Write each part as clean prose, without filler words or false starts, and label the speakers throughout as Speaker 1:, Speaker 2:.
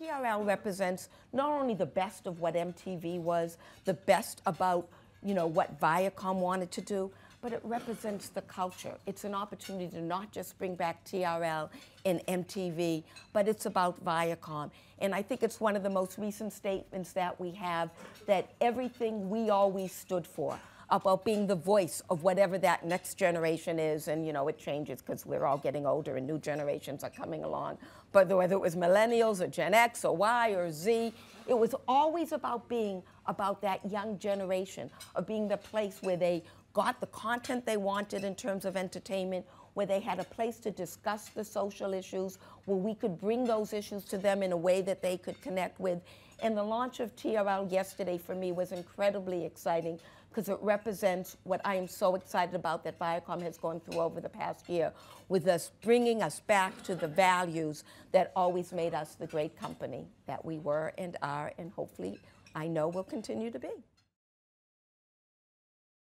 Speaker 1: TRL represents not only the best of what MTV was, the best about, what Viacom wanted to do, but it represents the culture. It's an opportunity to not just bring back TRL and MTV, but it's about Viacom. And I think it's one of the most recent statements that we have, that everything we always stood for, about being the voice of whatever that next generation is, and it changes because we're all getting older and new generations are coming along. But whether it was millennials or Gen X or Y or Z, it was always about being about that young generation, of being the place where they got the content they wanted in terms of entertainment, where they had a place to discuss the social issues, where we could bring those issues to them in a way that they could connect with. And the launch of TRL yesterday for me was incredibly exciting, because it represents what I am so excited about that Viacom has gone through over the past year, with us bringing us back to the values that always made us the great company that we were and are, and hopefully, I know, will continue to be.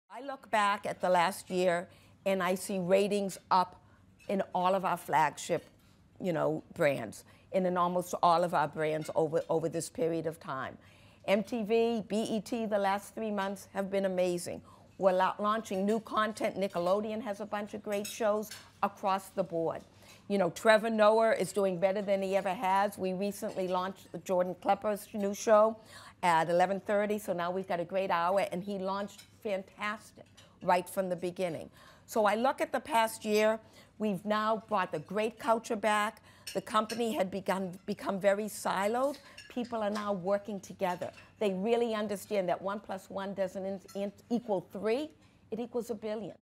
Speaker 1: I look back at the last year and I see ratings up in all of our flagship, brands, and in almost all of our brands over this period of time. MTV, BET, the last 3 months have been amazing. We're launching new content. Nickelodeon has a bunch of great shows across the board. Trevor Noah is doing better than he ever has. We recently launched the Jordan Klepper's new show at 11:30, so now we've got a great hour, and he launched fantastic right from the beginning. So I look at the past year. We've now brought the great culture back. The company had become very siloed. People are now working together. They really understand that 1 + 1 doesn't equal 3, it equals a billion.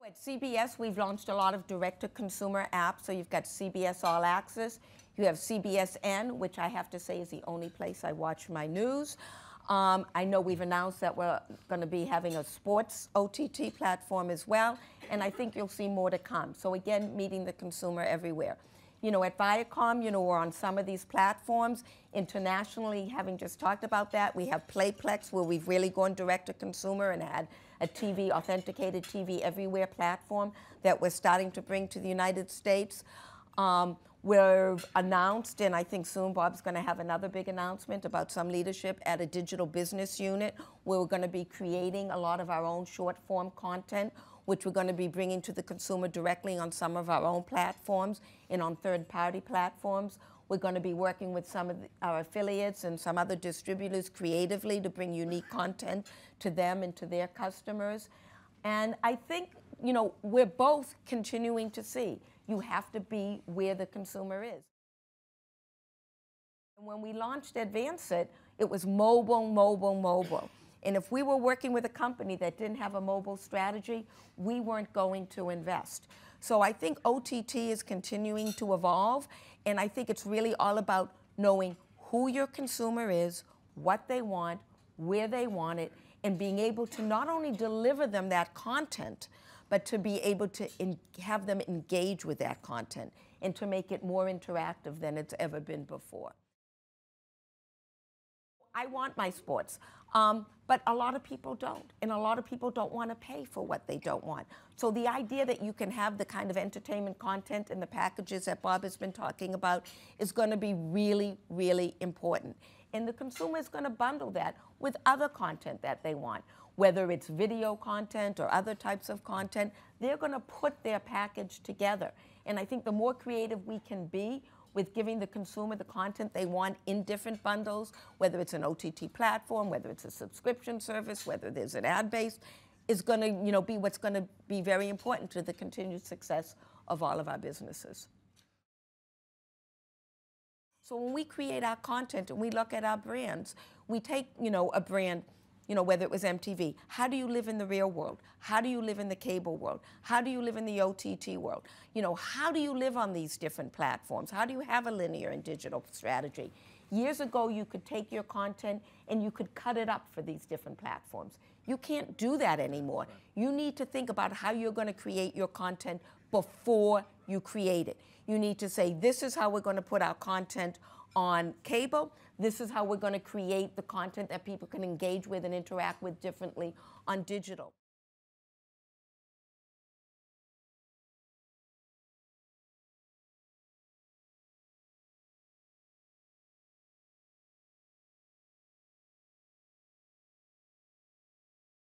Speaker 1: At CBS, we've launched a lot of direct-to-consumer apps. So you've got CBS All Access. You have CBSN, which I have to say is the only place I watch my news. I know we've announced that we're going to be having a sports OTT platform as well, and I think you'll see more to come. So again, meeting the consumer everywhere. At Viacom, we're on some of these platforms. Internationally, having just talked about that, we have Playplex, where we've really gone direct to consumer and had a TV, authenticated TV everywhere platform that we're starting to bring to the United States. We've announced, and I think soon Bob's going to have another big announcement about some leadership at a digital business unit, where we're going to be creating a lot of our own short-form content, which we're going to be bringing to the consumer directly on some of our own platforms and on third-party platforms. We're going to be working with some of our affiliates and some other distributors creatively to bring unique content to them and to their customers. And I think, we're both continuing to see you have to be where the consumer is. And when we launched Advancit, it was mobile, mobile, mobile. And if we were working with a company that didn't have a mobile strategy, we weren't going to invest. So I think OTT is continuing to evolve, and I think it's really all about knowing who your consumer is, what they want, where they want it, and being able to not only deliver them that content, but to be able to have them engage with that content and to make it more interactive than it's ever been before. I want my sports, but a lot of people don't, and a lot of people don't want to pay for what they don't want. So the idea that you can have the kind of entertainment content in the packages that Bob has been talking about is going to be really, really important. And the consumer is going to bundle that with other content that they want. Whether it's video content or other types of content, they're going to put their package together. And I think the more creative we can be with giving the consumer the content they want in different bundles, whether it's an OTT platform, whether it's a subscription service, whether there's an ad base, is going to be what's going to be very important to the continued success of all of our businesses. So when we create our content and we look at our brands, we take a brand, whether it was MTV. How do you live in the real world? How do you live in the cable world? How do you live in the OTT world? How do you live on these different platforms? How do you have a linear and digital strategy? Years ago, you could take your content and you could cut it up for these different platforms. You can't do that anymore. You need to think about how you're going to create your content before you create it. You need to say, this is how we're going to put our content on cable. This is how we're going to create the content that people can engage with and interact with differently on digital.